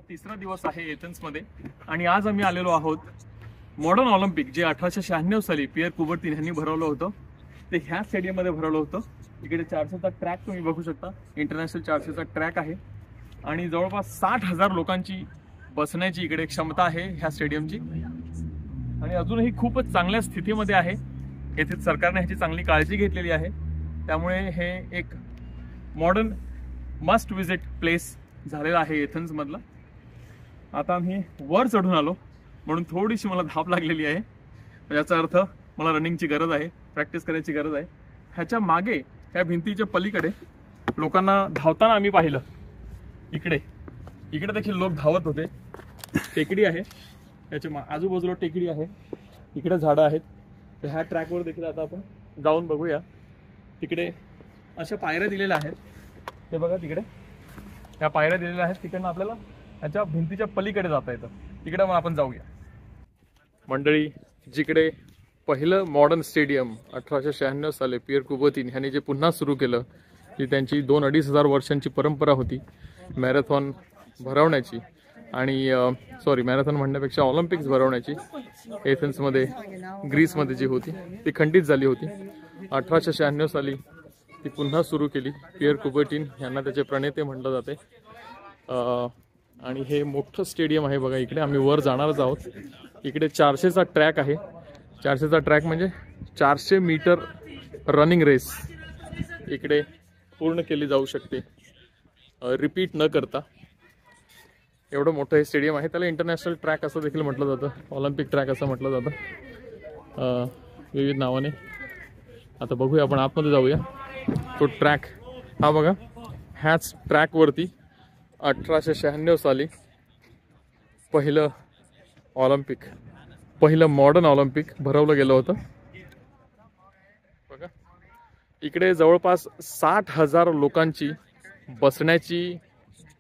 तिसरा दिवस आहे एथेन्समध्ये आणि आज आम्ही आलेलो आहोत मॉडर्न ऑलिम्पिक जे 1896 साली पियर कुबर्तीन यांनी भरवलं होतं ते ह्या स्टेडियममध्ये भरवलं होतं। इकडे 400चा ट्रॅक तुम्ही बघू शकता, इंटरनॅशनल 400चा ट्रॅक आहे आणि जवळपास 60,000 लोकांची बसण्याची इकडे क्षमता आहे ह्या स्टेडियमची आणि अजूनही खूपच चांगल्या स्थितीमध्ये आहे। येथे सरकारने ह्याची चांगली काळजी घेतलेली आहे, त्यामुळे हे एक मॉडर्न मस्ट विजिट प्लेस झालेला आहे एथेन्स मधला। आता आम्ही वर चढून आलो म्हणून थोडीशी मला धाप लागलेली आहे। याचा अर्थ मला रनिंगची गरज आहे, प्रॅक्टिस करायची गरज आहे। ह्याच्या मागे ह्या भिंतीच्या पलीकडे लोकांना धावताना आम्ही पाहिलं। इकडे देखील लोक धावत होते। टेकडी आहे, याच्या आजूबाजूला टेकडी आहे, इकडे झाडं आहेत। तर ह्या ट्रॅकवर देखील आता आपण जाऊन बघूया। तिकडे अशा पायऱ्या दिलेल्या आहेत, ते बघा तिकडे ह्या पायऱ्या दिलेल्या आहेत। तिकडनं आपल्याला ह्याच्या भिंतीच्या पलीकडे जाता येतं, तिकडे मग आपण जाऊया। मंडळी, जिकडे पहिलं मॉडर्न स्टेडियम 1896 साली पियर कुबर्तीन ह्यांनी जे पुन्हा सुरू केलं, जी त्यांची 2-2.5 हजार वर्षांची परंपरा होती मॅरेथॉन भरवण्याची आणि मॅरेथॉन म्हणण्यापेक्षा ऑलिम्पिक्स भरवण्याची, एथेन्समध्ये ग्रीसमध्ये जी होती ती खंडित झाली होती। 1896 साली ती पुन्हा सुरू केली। पियर कुबर्तीन यांना त्याचे प्रणेते म्हटलं जाते। आणि हे मोठं स्टेडियम आहे बघा। इकडे आम्ही वर जाणारच आहोत। इकडे 400चा ट्रॅक आहे। 400चा ट्रॅक म्हणजे 400 मीटर रनिंग रेस इकडे पूर्ण केली जाऊ शकते रिपीट न करता। एवढं मोठं हे स्टेडियम आहे। त्याला इंटरनॅशनल ट्रॅक असं देखील म्हटलं जातं, ऑलिम्पिक ट्रॅक असं म्हटलं जातं विविध नावाने। आता बघूया, आपण आतमध्ये जाऊया। तो ट्रॅक हा बघा, ह्याच ट्रॅकवरती 1896 साली पहिलं ऑलिम्पिक, पहिलं मॉडर्न ऑलिम्पिक भरवलं गेलं होतं बघा। इकडे जवळपास 60,000 लोकांची बसण्याची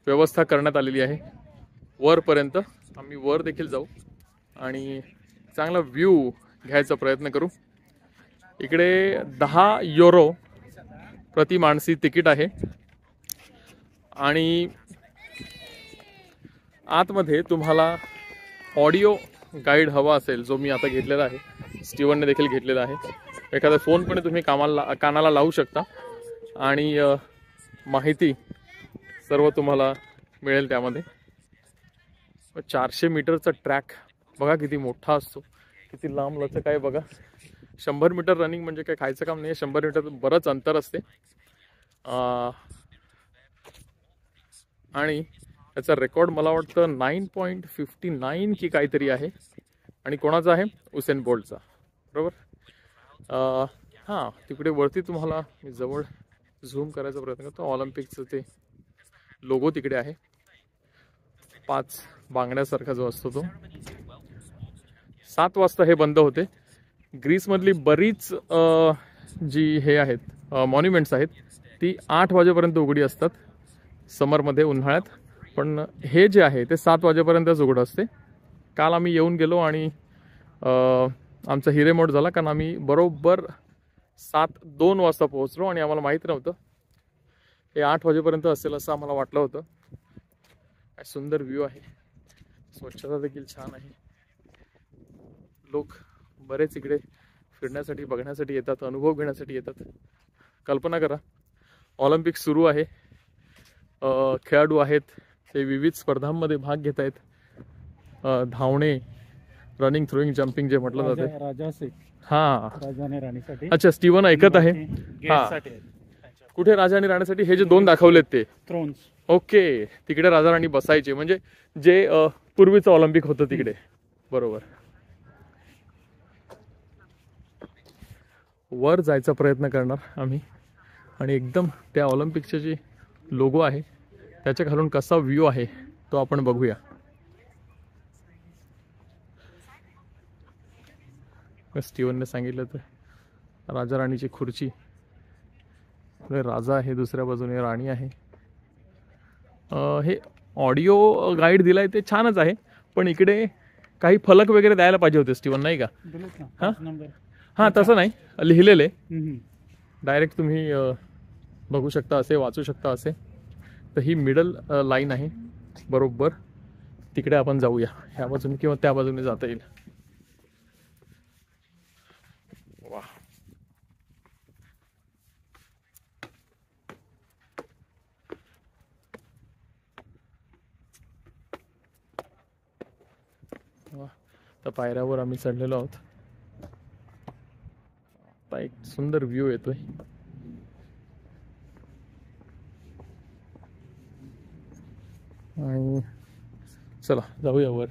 व्यवस्था करण्यात आलेली आहे। वरपर्यंत आम्ही वर देखील जाऊ आणि चांगला व्ह्यू घ्यायचा प्रयत्न करू। इकडे 10 युरो प्रति माणसी तिकीट आहे आणि आतमध्ये तुम्हाला ऑडिओ गाईड हवा असेल, जो मी आता घेतलेला आहे, स्टीवनने देखील घेतलेला आहे। एखादा फोन पण तुम्ही कानाला लावू शकता आणि माहिती सर्व तुम्हाला मिळेल त्यामध्ये। 400 मीटरचा ट्रॅक बघा किती मोठा असतो, किती लांब लचक आहे बघा। 100 मीटर रनिंग म्हणजे काय खायचं काम नाही, 100 मीटर बरंच अंतर असते। आणि त्याचा रेकॉर्ड मला वाटतं 9.59 की काहीतरी आहे आणि कोणाचा आहे? उसेन बोल्टचा, बरोबर। हां, तिकडे वरती तुम्हाला मी जवळ झूम करायचा प्रयत्न करतो। ऑलिम्पिकचं ते लोगो तिकडे आहे, 5 बांगड्यासारखा जो असतो तो। 7 वाजता हे बंद होते। ग्रीसमधली बरीच जी हे आहेत मॉन्युमेंट्स आहेत ती 8 वाजेपर्यंत उघडी असतात समरमध्ये, उन्हाळ्यात। पण हे जे आहे ते 7 वाजेपर्यंतच उघडं असते। काल आम्ही येऊन गेलो आणि आमचा हिरेमोड झाला, कारण आम्ही बरोबर 7:02 वाजता पोहोचलो आणि आम्हाला माहीत नव्हतं हे 8 वाजेपर्यंत असेल असं आम्हाला वाटलं होतं। काय सुंदर व्ह्यू आहे, स्वच्छता देखील छान आहे। लोक बरेच इकडे फिरण्यासाठी, बघण्यासाठी येतात, अनुभव घेण्यासाठी येतात। कल्पना करा, ऑलिम्पिक सुरू आहे, खेळाडू आहेत, ते विविध स्पर्धांमध्ये भाग घेत आहेत। धावणे, रनिंग, थ्रोइंग, जम्पिंग जे म्हटलं जातं। हा, अच्छा, स्टीवन ऐकत आहे। हा, कुठे राजा आणि राणीसाठी हे जे 2 दाखवलेत ते थ्रोन्स, ओके, तिकडे राजा राणी बसायचे, म्हणजे जे पूर्वीचं ऑलिम्पिक होतं तिकडे, बरोबर। वर जायचा प्रयत्न करणार आम्ही आणि एकदम त्या ऑलिम्पिकचे जे लोगो आहे त्याच्या खालून कसा व्ह्यू आहे तो आपण बघूया। स्टीवनने सांगितलं तर राजा राणीची खुर्ची, राजा आहे, दुसऱ्या बाजूने राणी आहे। हे ऑडिओ गाईड दिलाय ते छानच आहे, पण इकडे काही फलक वगैरे द्यायला पाहिजे होते स्टीवन, नाही का? हां, तसं नाही, लिहिलेले डायरेक्ट तुम्ही बघू शकता, असे वाचू शकता असे। तर ही मिडल लाईन आहे बरोबर तिकडे आपण जाऊया, ह्या बाजूने किंवा त्या बाजूने जाता येईल. वा, तर पायऱ्यावर आम्ही चढलेलो आहोत. आता एक सुंदर व्ह्यू येतोय. आणि चला जाऊया वर.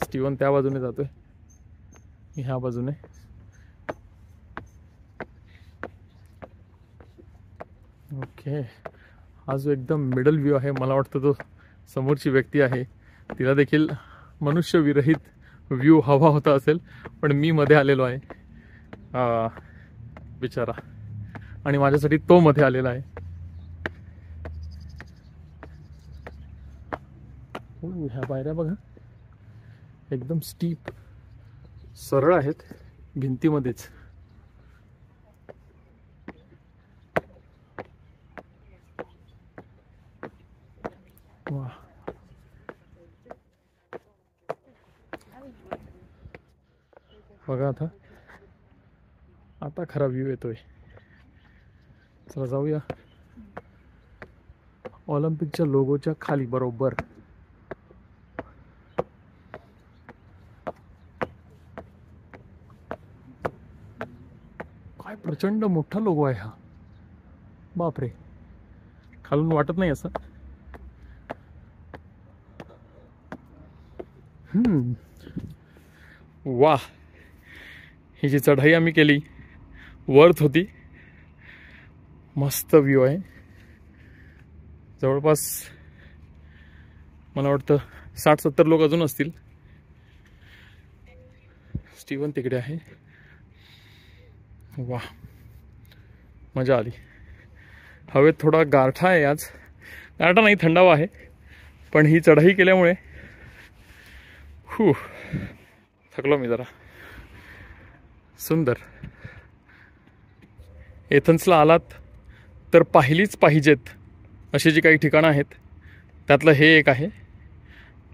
स्टीवन त्या बाजूने जातोय, मी ह्या बाजूने. ओके, हा जो एकदम मिडल व्ह्यू आहे, मला वाटतं तो समोरची व्यक्ती आहे तिला देखील मनुष्य विरहित व्ह्यू हवा होता असेल, पण मी मध्ये आलेलो आहे बिचारा, आणि माझ्यासाठी तो मध्ये आलेला आहे. ह्या पायऱ्या बघा, एकदम स्टीप सरळ आहेत भिंतीमध्येच. वा, बघा आता खरा व्ह्यू येतोय. चला जाऊया ऑलिम्पिकच्या लोगोच्या खाली बरोबर. काय प्रचंड मोठा लोगो आहे हा, बापरे, खालून वाटत नाही असं. वाह, ही जी चढाई आम्ही केली वर्थ होती. मस्त व्ह्यू आहे. जवळपास मला वाटतं 60-70 लोक अजून असतील. स्टीवन तिकडे आहे. वाह, मजा आली. हवेत थोडा गारठा आहे आज, गारठा नाही थंडावा आहे, पण ही चढाई केल्यामुळे थकलो मी जरा. सुंदर. एथन्सला आलात तर पाहिलीच पाहिजेत अशी जी काही ठिकाणं आहेत, त्यातलं हे एक आहे.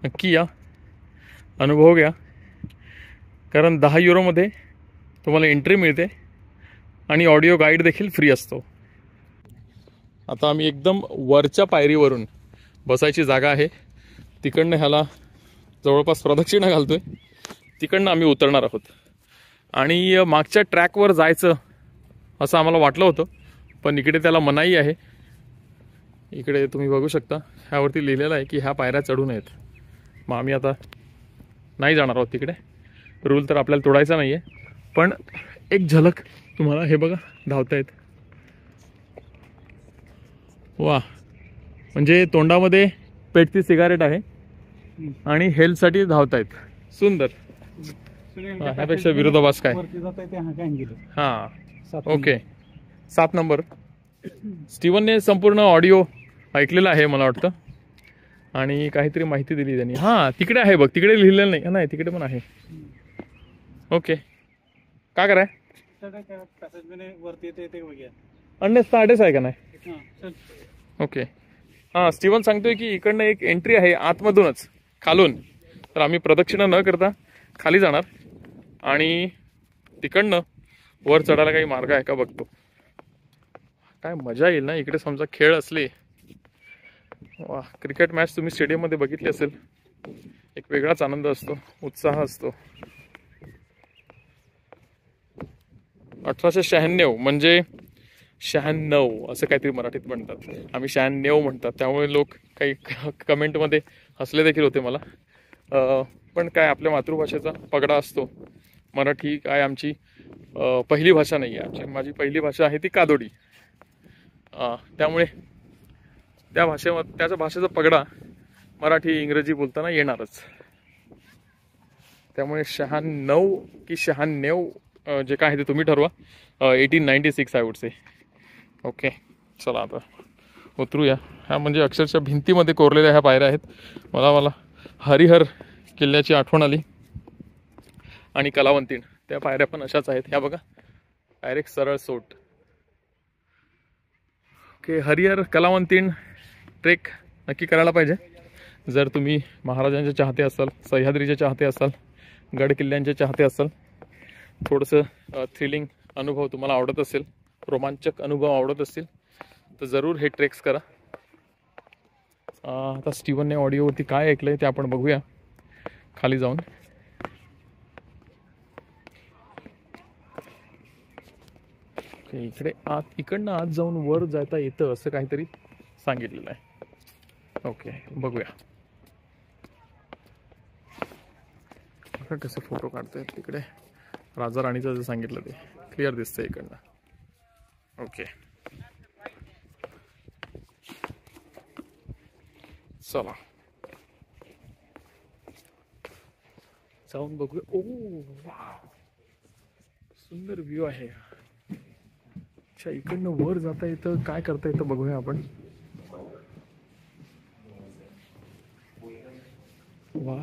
नक्की या, अनुभव घ्या, कारण 10 युरोमध्ये तुम्हाला एंट्री मिळते आणि ऑडिओ गाईड देखील फ्री असतो. आता आम्ही एकदम वरच्या पायरीवरून, बसायची जागा आहे तिकडनं ह्याला जवळपास प्रदक्षिणा घालतोय, तिकडनं आम्ही उतरणार आहोत. आणि मागच्या ट्रॅकवर जायचं असं आम्हाला वाटलं होतं, पण इकडे त्याला मनाई आहे. इकडे तुम्ही बघू शकता, ह्यावरती लिहिलेलं आहे की ह्या पायऱ्या चढू नयेत. मग आम्ही आता नाही जाणार आहोत तिकडे. रूल तर आपल्याला तोडायचा नाही आहे, पण एक झलक तुम्हाला हे बघा धावतायत. वा, म्हणजे तोंडामध्ये पेटती सिगारेट आहे आणि हेल्थसाठी धावतायत. सुंदर. ह्यापेक्षा विरोधाभास काय. हां, ओके, 7 नंबर. स्टीवनने संपूर्ण ऑडिओ ऐकलेला आहे मला वाटतं, आणि काहीतरी माहिती दिली त्यांनी. हां, तिकडे आहे बघ, तिकडे लिहिलेलं नाही. नाही, तिकडे पण आहे. ओके, काय कराय अन्य स्टार्टेच आहे का नाही. ओके, हां, स्टीवन सांगतोय की इकडनं एक एंट्री आहे आतमधूनच खालून, तर आम्ही प्रदक्षिणा न करता खाली जाणार आणि तिकडनं वर चढायला काही मार्ग आहे का बघतो. काय मजा येईल ना इकडे. समजा खेळ असले, वा, क्रिकेट मॅच तुम्ही स्टेडियममध्ये बघितली असेल, एक वेगळाच आनंद असतो, उत्साह असतो. 1896 म्हणजे 96 असं काहीतरी मराठीत म्हणतात, आम्ही 96 म्हणतात, त्यामुळे लोक काही कमेंटमध्ये हसले देखील होते मला. पण काय, आपल्या मातृभाषेचा पगडा असतो. मराठी काय आमची पहिली भाषा नाही आहे. माझी पहिली भाषा आहे ती कादोडी. त्यामुळे त्याच्या भाषेचा पगडा मराठी इंग्रजी बोलताना येणारच. त्यामुळे 96 की 96 जे काय आहे ते तुम्ही ठरवा. 1896 आय वुड से. ओके, चला आता उतरूया. ह्या म्हणजे अक्षरशः भिंतीमध्ये कोरलेल्या ह्या पायऱ्या आहेत. मला हरिहर किल्ल्याची आठवण आली. आणि कलावंतीण, त्या पायऱ्या पण अशाच आहेत. ह्या बघा, डायरेक्ट सरळ सोट. ओके, हरिहर कलावंतीण ट्रेक नक्की करायला पाहिजे. जर तुम्ही महाराजांचे चाहते असाल, सह्याद्रीचे चाहते असाल, गड किल्ल्यांचे चाहते असाल, थोडंसं थ्रिलिंग अनुभव तुम्हाला आवडत असेल, रोमांचक अनुभव आवडत असतील तर जरूर हे ट्रेक्स करा. आता स्टीवनने ऑडिओवरती काय ऐकलंय ते आपण बघूया खाली जाऊन. इकडे इकडनं आत जाऊन वर जाता येतं असं काहीतरी सांगितलेलं आहे. ओके, बघूया कसं फोटो काढतायत. तिकडे राजा राणीचं जे सांगितलं ते क्लिअर दिसतंय इकडनं. ओके, चला जाऊन बघूया. ओ वाव, सुंदर व्ह्यू आहे. अच्छा, इकडनं वर जाता येतं, काय करता येतं बघूया आपण. वा,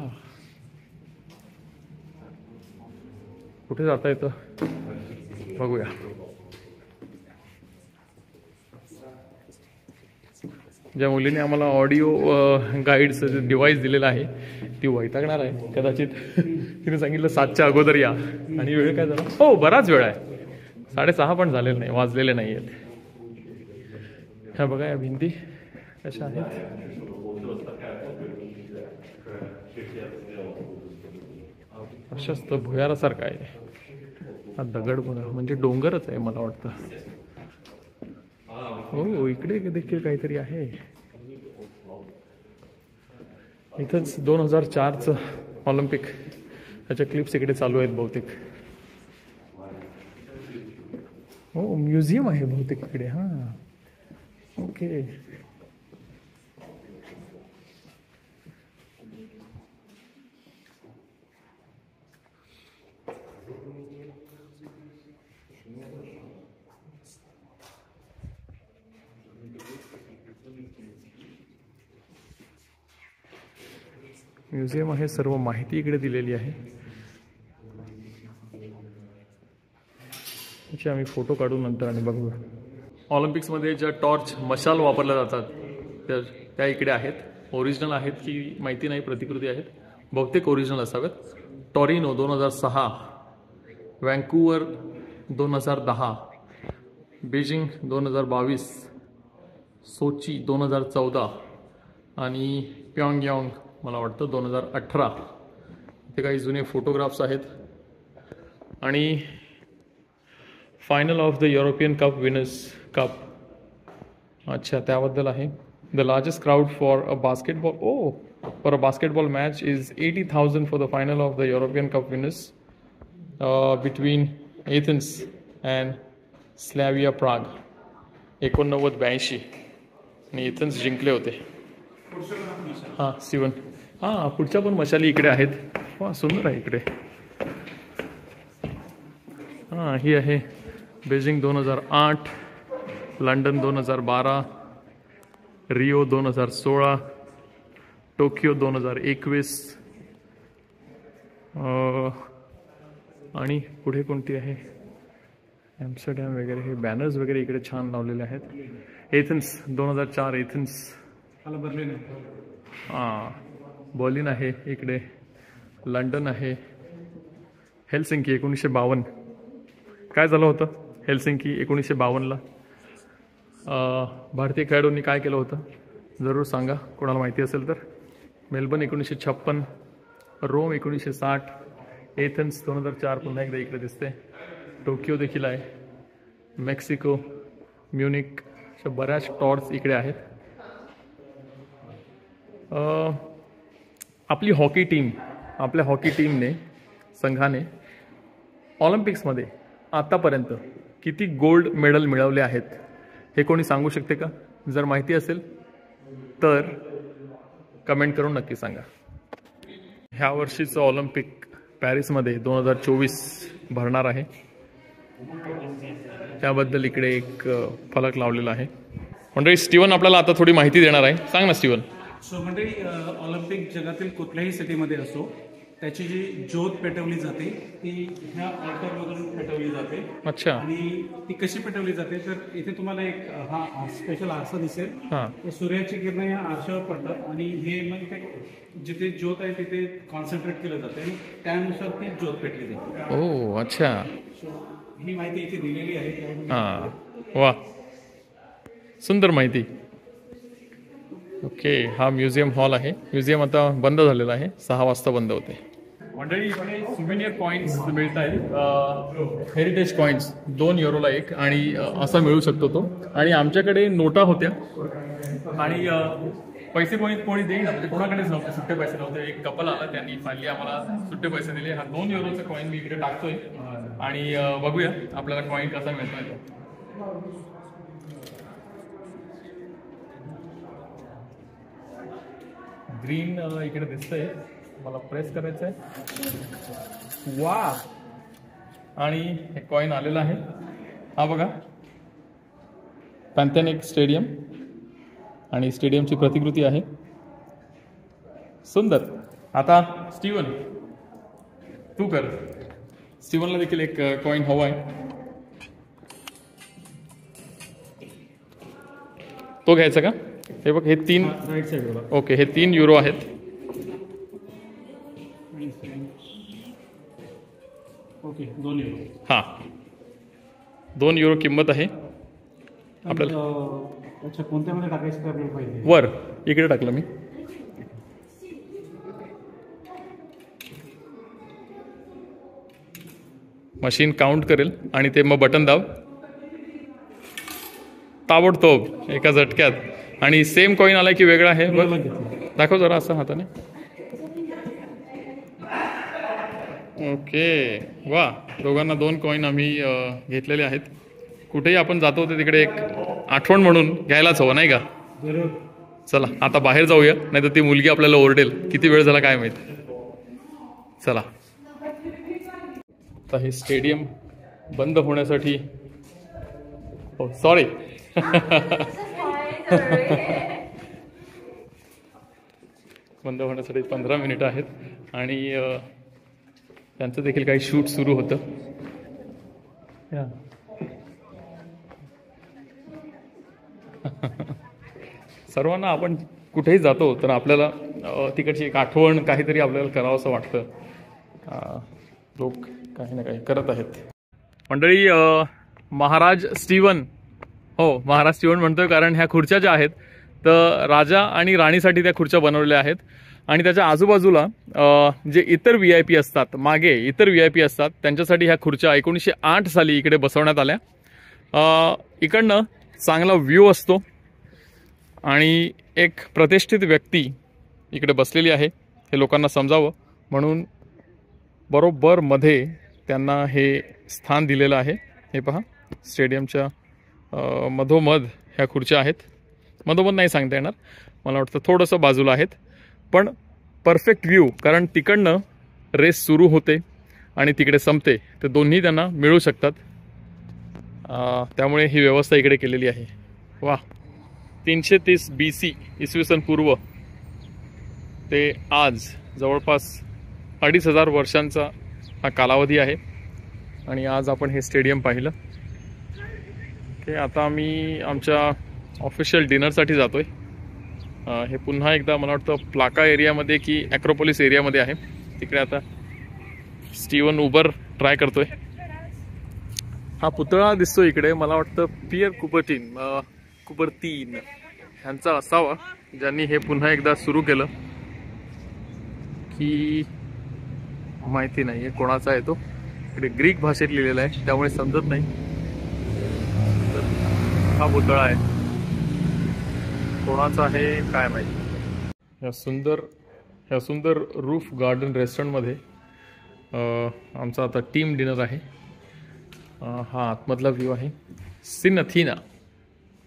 कुठे जाता येतं बघूया. ज्या मुलीने आम्हाला ऑडिओ गाईडचं डिव्हाइस दिलेलं आहे ती वैतागणार आहे कदाचित. तिने सांगितलं 7च्या अगोदर या आणि वेळ काय झाला, हो बराच वेळ आहे, 6:30 पण झालेले नाही, वाजलेले नाही आहेत. ह्या बघा या भिंती कशा आहेत. प्रशस्त भुयारासारखं आहे. हा दगड बघा, म्हणजे डोंगरच आहे मला वाटतं. हो, इकडे देखील काहीतरी आहे. इथंच 2004चं ऑलिम्पिक त्याच्या क्लिप्स इकडे चालू आहेत बहुतेक. हो, म्युझियम आहे बहुतेक इकडे. हां, ओके. म्युझियम आहे, सर्व माहिती इकडे दिलेली आहे. याचे आम्ही फोटो काढू नंतर आणि बघू. ऑलिम्पिक्समध्ये ज्या टॉर्च मशाल वापरल्या जातात त्या इकडे आहेत. ओरिजिनल आहेत की माहिती नाही, प्रतिकृती आहेत, बहुतेक ओरिजिनल असावेत. टॉरिनो 2006, वँकूवर 2010, बीजिंग 2022, सोची 2014 आणि प्योंगयांग मला वाटतं 2018. ते काही जुने फोटोग्राफ्स आहेत. आणि final of the European cup winners cup, अच्छा त्याबद्दल आहे. The largest crowd for a basketball, for a basketball match is 80,000 for the final of the European cup winners between Athens and Slavia Prague. 89-82 आणि Athens जिंकले होते. हां Steven, हां पुढच्या पण मशाली इकडे आहेत. वा, सुंदर आहे इकडे. हां, ही आहे बीजिंग 2008, लंडन 2012, रिओ 2016, टोकियो 2021 आणि पुढे कोणती आहे, ॲम्स्टरडॅम वगैरे. हे बॅनर्स वगैरे इकडे छान लावलेले आहेत. Athens 2004, Athens. हां, बर्लिन आहे इकडे, लंडन आहे. हेलसिंकी 1952. काय झालं होतं हेलसिंकी 1952ला? भारतीय खेळाडूंनी काय केलं होतं जरूर सांगा कोणाला माहिती असेल तर. मेलबर्न 1956, रोम 1960, एथेन्स 2004 पुन्हा एकदा इकडे दिसते. टोकियो देखील आहे, मेक्सिको, म्युनिक, अशा बऱ्याच टॉर्च इकडे आहेत. आपली आपल्या हॉकी टीमने, संघाने ऑलिम्पिक्समध्ये आतापर्यंत किती गोल्ड मेडल मिळवले आहेत हे कोणी सांगू शकते का? जर माहिती असेल तर कमेंट करून नक्की सांगा. ह्या वर्षीचं ऑलिम्पिक पॅरिसमध्ये 2024 भरणार आहे. त्याबद्दल इकडे एक फलक लावलेला आहे. मंडळी, स्टीवन आपल्याला आता थोडी माहिती देणार आहे. सांग ना स्टीवन. सो मंडळी, ऑलिम्पिक जगातील कुठल्याही सिटीमध्ये असो त्याची जी ज्योत पेटवली जाते ती ह्या ऑल्टरमधून पेटवली जाते. अच्छा. आणि ती कशी पेटवली जाते तर इथे तुम्हाला एक हा स्पेशल आरसा दिसेल. हां. ते सूर्याची किरण या आरशावर पडतात आणि हे मग ते जिथे ज्योत आहे तिथे कॉन्सन्ट्रेट केलं जाते आणि त्यानुसार ती ज्योत पेटली जाते. ओ अच्छा. ही माहिती इथे दिलेली आहे. हां वा, सुंदर माहिती. ओके, हा म्युझियम हॉल आहे. म्युझियम आता बंद झालेला आहे, 6 वाजता बंद होते. मंडळी इकडे सुव्हिनियर कॉइन्स मिळत आहेत. हेरिटेज कॉइन्स 2 युरोला एक आणि असा मिळू शकतो तो. आणि आमच्याकडे नोटा होत्या आणि पैसे कोणी देईन, कोणाकडेच नव्हते, सुट्टे पैसे नव्हते. एक कपल आला, त्यांनी फायनली आम्हाला सुट्टे पैसे दिले. हा 2 युरोचा कॉईन मी इकडे टाकतोय आणि बघूया आपल्याला कॉईन कसा मिळतोय. ग्रीन इकडे दिसतंय, मला प्रेस करायचं आहे. वा, आणि हे कॉईन आलेला आहे. हा बघा, पॅन्थेनिक स्टेडियम आणि स्टेडियमची प्रतिकृती आहे. सुंदर. आता स्टीवन तू कर. स्टीवनला देखील एक कॉईन हवा आहे, तो घ्यायचा का? हे बघ, हे 3 राईट साईडला. ओके, हे 3 युरो आहेत. Okay, 2 euro. हां, 2 युरो किंमत आहे. आपल्याला अच्छा, कोणत्यामध्ये टाकायचं ते आपल्याला पाहिजे. वर इकडे टाकलं मी. मशीन काउंट करेल आणि ते मग बटन दाब, ताबडतोब एका झटक्यात. आणि सेम कॉईन आलाय की वेगळा आहे? दाखव जरा असं हाताने. ओके, वा, दोघांना 2 कॉईन आम्ही घेतलेले आहेत. कुठेही आपण जातो तर तिकडे एक आठवण म्हणून घ्यायलाच हवं, नाही का? चला आता बाहेर जाऊया, नाही तर ती मुलगी आपल्याला ओरडेल. किती वेळ झाला काय माहित. चला, आता हे स्टेडियम बंद होण्यासाठी, हो सॉरी, बंद होण्यासाठी 15 मिनिटं आहेत आणि त्यांचं देखील काही शूट सुरू होतं. सर्वांना आपण कुठेही जातो तर आपल्याला तिकडची एक आठवण काहीतरी आपल्याला करावं असं वाटतं. लोक काही ना काही करत आहेत. मंडळी, महाराज स्टीवन, हो महाराज स्टीवन म्हणतोय कारण ह्या खुर्च्या ज्या आहेत तर राजा आणि राणीसाठी त्या खुर्च्या बनवलेल्या आहेत. आणि त्याच्या आजूबाजूला जे इतर VIP असतात, मागे इतर VIP असतात, त्यांच्यासाठी ह्या खुर्च्या 1908 साली इकडे बसवण्यात आल्या. इकडनं चांगला व्ह्यू असतो आणि एक प्रतिष्ठित व्यक्ती इकडे बसलेली आहे, हे लोकांना समजावं म्हणून बरोबर मध्ये त्यांना हे स्थान दिलेलं आहे. हे पहा, स्टेडियमच्या मधोमध ह्या खुर्च्या आहेत. मधोमध नाही सांगता येणार, मला वाटतं थोडंसं बाजूला आहेत, पण परफेक्ट व्ह्यू, कारण तिकडनं रेस सुरू होते आणि तिकडे संपते, ते दोन्ही त्यांना मिळू शकतात. त्यामुळे ही व्यवस्था इकडे केलेली आहे. वा, 330 BC इसवी सन पूर्व ते आज जवळपास 2500 वर्षांचा हा कालावधी आहे. आणि आज आपण हे स्टेडियम पाहिलं. ओके, आता आम्ही आमच्या ऑफिशियल डिनरसाठी जातोय. हे पुन्हा एकदा मला वाटतं प्लाका एरियामध्ये की ॲक्रोपोलिस एरियामध्ये आहे. तिकडे आता स्टीवन उबर ट्राय करतोय. हा पुतळा दिसतो इकडे, मला वाटतं पियर कुबर्तीन ह्यांचा असावा, ज्यांनी हे पुन्हा एकदा सुरू केलं की माहिती नाही आहे कोणाचा आहे तो. इकडे ग्रीक भाषेत लिहिलेला आहे त्यामुळे समजत नाही. हा पुतळा आहे, कोणाचा आहे काय माहिती. ह्या सुंदर रूफ गार्डन रेस्टॉरंटमध्ये आमचा आता टीम डिनर आहे. हा आतमधला व्ह्यू आहे. सिन अथीना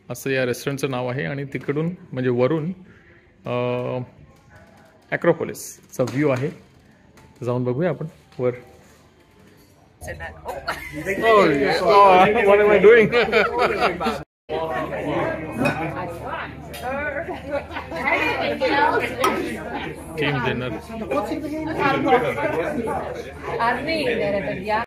असं या रेस्टॉरंटचं नाव आहे आणि तिकडून म्हणजे वरून ॲक्रोपोलिसचा व्ह्यू आहे. जाऊन बघूया आपण वर. What am I doing? Team देणार आज नाही